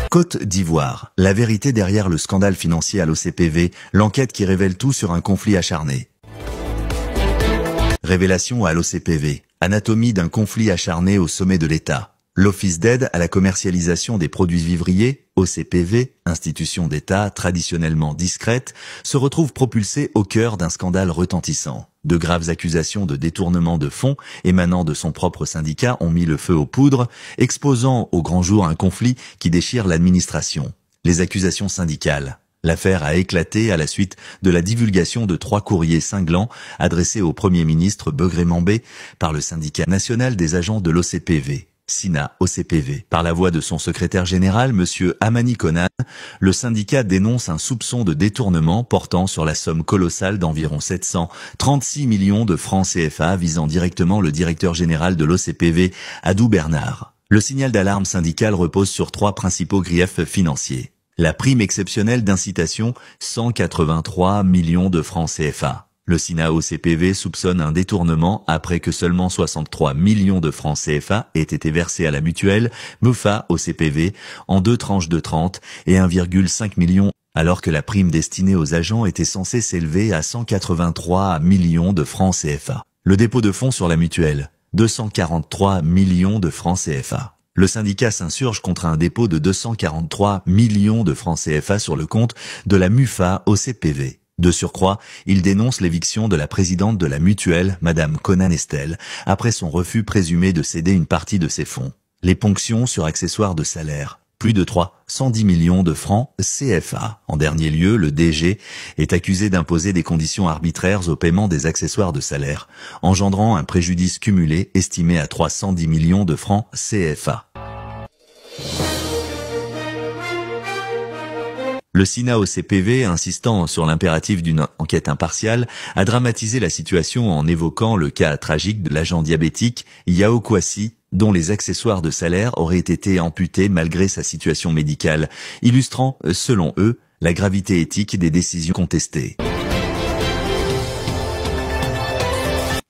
Côte d'Ivoire, la vérité derrière le scandale financier à l'OCPV, l'enquête qui révèle tout sur un conflit acharné. Révélation à l'OCPV, anatomie d'un conflit acharné au sommet de l'État. L'Office d'aide à la commercialisation des produits vivriers, OCPV, institution d'État traditionnellement discrète, se retrouve propulsé au cœur d'un scandale retentissant. De graves accusations de détournement de fonds émanant de son propre syndicat ont mis le feu aux poudres, exposant au grand jour un conflit qui déchire l'administration. Les accusations syndicales. L'affaire a éclaté à la suite de la divulgation de 3 courriers cinglants adressés au Premier ministre Begré-Mambé par le syndicat national des agents de l'OCPV. SINA-OCPV. Par la voix de son secrétaire général, M. Amani Konan, le syndicat dénonce un soupçon de détournement portant sur la somme colossale d'environ 736 millions de francs CFA visant directement le directeur général de l'OCPV, Adou Bernard. Le signal d'alarme syndical repose sur 3 principaux griefs financiers. La prime exceptionnelle d'incitation, 183 millions de francs CFA. Le SINA-OCPV soupçonne un détournement après que seulement 63 millions de francs CFA aient été versés à la mutuelle MUFA-OCPV en 2 tranches de 30 et 1,5 million, alors que la prime destinée aux agents était censée s'élever à 183 millions de francs CFA. Le dépôt de fonds sur la mutuelle, 243 millions de francs CFA. Le syndicat s'insurge contre un dépôt de 243 millions de francs CFA sur le compte de la MUFA-OCPV. De surcroît, il dénonce l'éviction de la présidente de la mutuelle, Madame Konan Estelle, après son refus présumé de céder une partie de ses fonds. Les ponctions sur accessoires de salaire, plus de 310 millions de francs CFA. En dernier lieu, le DG est accusé d'imposer des conditions arbitraires au paiement des accessoires de salaire, engendrant un préjudice cumulé estimé à 310 millions de francs CFA. Le SINA-OCPV, insistant sur l'impératif d'une enquête impartiale, a dramatisé la situation en évoquant le cas tragique de l'agent diabétique Yao Kouassi, dont les accessoires de salaire auraient été amputés malgré sa situation médicale, illustrant, selon eux, la gravité éthique des décisions contestées.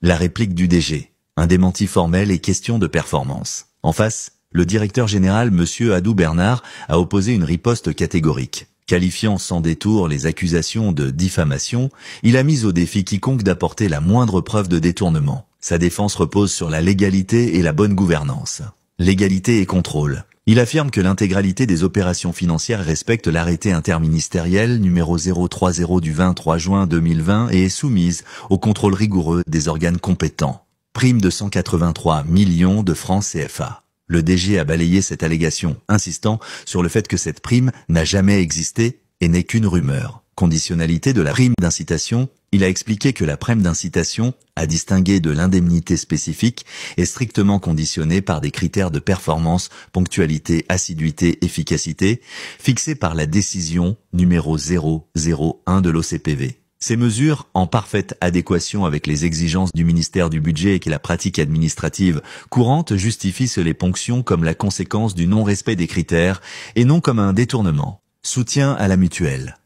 La réplique du DG. Un démenti formel et question de performance. En face, le directeur général, M. Adou Bernard, a opposé une riposte catégorique. Qualifiant sans détour les accusations de diffamation, il a mis au défi quiconque d'apporter la moindre preuve de détournement. Sa défense repose sur la légalité et la bonne gouvernance. Légalité et contrôle. Il affirme que l'intégralité des opérations financières respecte l'arrêté interministériel numéro 030 du 23 juin 2020 et est soumise au contrôle rigoureux des organes compétents. Prime de 183 millions de francs CFA. Le DG a balayé cette allégation, insistant sur le fait que cette prime n'a jamais existé et n'est qu'une rumeur. Conditionnalité de la prime d'incitation, il a expliqué que la prime d'incitation, à distinguer de l'indemnité spécifique, est strictement conditionnée par des critères de performance, ponctualité, assiduité, efficacité, fixés par la décision numéro 001 de l'OCPV. Ces mesures, en parfaite adéquation avec les exigences du ministère du Budget et que la pratique administrative courante, justifient les ponctions comme la conséquence du non-respect des critères et non comme un détournement. Soutien à la mutuelle.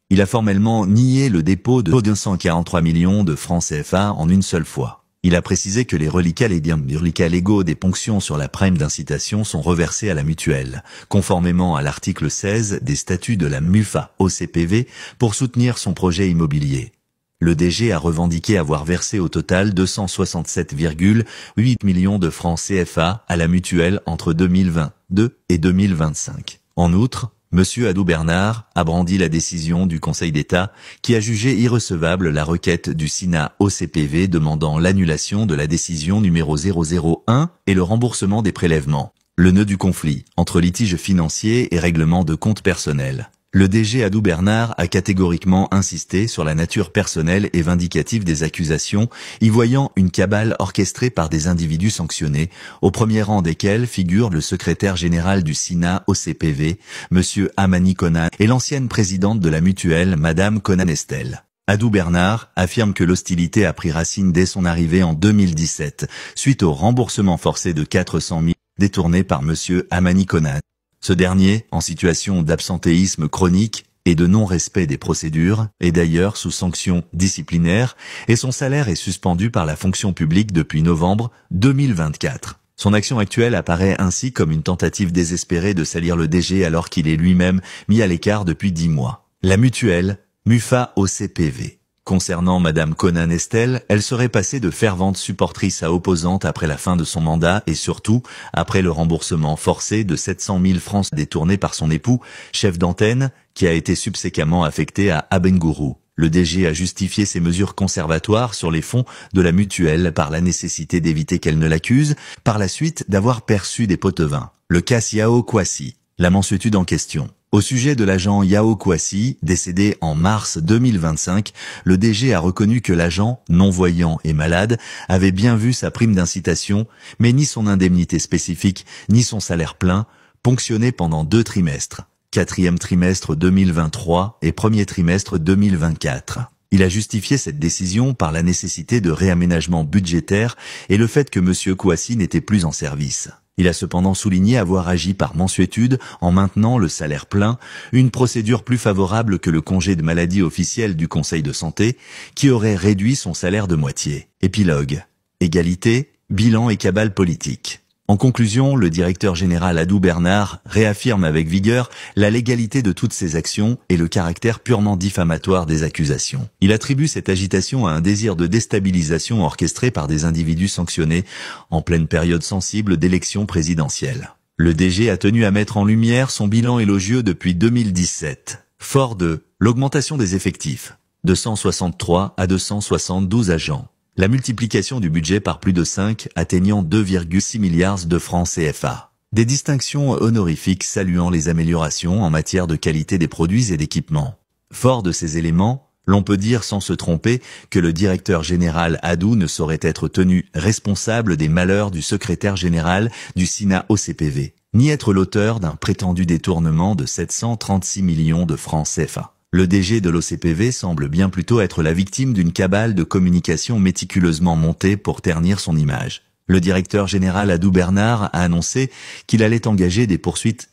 Il a formellement nié le dépôt de 243 millions de francs CFA en une seule fois. Il a précisé que les reliquats légaux des ponctions sur la prime d'incitation sont reversés à la mutuelle, conformément à l'article 16 des statuts de la MUFA-OCPV pour soutenir son projet immobilier. Le DG a revendiqué avoir versé au total 267,8 millions de francs CFA à la mutuelle entre 2022 et 2025. En outre, M. Adou Bernard a brandi la décision du Conseil d'État qui a jugé irrecevable la requête du SINA-OCPV demandant l'annulation de la décision numéro 001 et le remboursement des prélèvements. Le nœud du conflit entre litige financier et règlement de comptes personnels. Le DG Adou Bernard a catégoriquement insisté sur la nature personnelle et vindicative des accusations, y voyant une cabale orchestrée par des individus sanctionnés, au premier rang desquels figure le secrétaire général du SINA-OCPV, M. Amani Konan, et l'ancienne présidente de la mutuelle, Madame Konan Estelle. Adou Bernard affirme que l'hostilité a pris racine dès son arrivée en 2017, suite au remboursement forcé de 400 000 détournés par M. Amani Konan. Ce dernier, en situation d'absentéisme chronique et de non-respect des procédures, est d'ailleurs sous sanction disciplinaire et son salaire est suspendu par la fonction publique depuis novembre 2024. Son action actuelle apparaît ainsi comme une tentative désespérée de salir le DG alors qu'il est lui-même mis à l'écart depuis 10 mois. La mutuelle, Mufa OCPV. Concernant Madame Conan-Estelle, elle serait passée de fervente supportrice à opposante après la fin de son mandat et surtout après le remboursement forcé de 700 000 francs détournés par son époux, chef d'antenne, qui a été subséquemment affecté à Abengourou. Le DG a justifié ces mesures conservatoires sur les fonds de la mutuelle par la nécessité d'éviter qu'elle ne l'accuse, par la suite d'avoir perçu des pots-de-vin. Le cas Yao Kouassi, la mansuétude en question. Au sujet de l'agent Yao Kouassi, décédé en mars 2025, le DG a reconnu que l'agent, non-voyant et malade, avait bien vu sa prime d'incitation, mais ni son indemnité spécifique, ni son salaire plein, ponctionnés pendant 2 trimestres. 4e trimestre 2023 et 1er trimestre 2024. Il a justifié cette décision par la nécessité de réaménagement budgétaire et le fait que M. Kouassi n'était plus en service. Il a cependant souligné avoir agi par mansuétude en maintenant le salaire plein, une procédure plus favorable que le congé de maladie officiel du Conseil de santé, qui aurait réduit son salaire de moitié. Épilogue. Égalité, bilan et cabale politique. En conclusion, le directeur général Adou Bernard réaffirme avec vigueur la légalité de toutes ces actions et le caractère purement diffamatoire des accusations. Il attribue cette agitation à un désir de déstabilisation orchestré par des individus sanctionnés en pleine période sensible d'élection présidentielle. Le DG a tenu à mettre en lumière son bilan élogieux depuis 2017. Fort de l'augmentation des effectifs, de 163 à 272 agents. La multiplication du budget par plus de 5 atteignant 2,6 milliards de francs CFA. Des distinctions honorifiques saluant les améliorations en matière de qualité des produits et d'équipements. Fort de ces éléments, l'on peut dire sans se tromper que le directeur général Adou ne saurait être tenu responsable des malheurs du secrétaire général du SINA OCPV, ni être l'auteur d'un prétendu détournement de 736 millions de francs CFA. Le DG de l'OCPV semble bien plutôt être la victime d'une cabale de communication méticuleusement montée pour ternir son image. Le directeur général Adou Bernard a annoncé qu'il allait engager des poursuites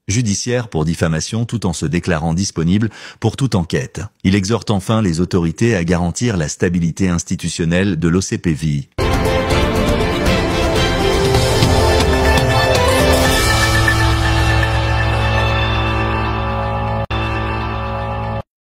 judiciaires pour diffamation tout en se déclarant disponible pour toute enquête. Il exhorte enfin les autorités à garantir la stabilité institutionnelle de l'OCPV.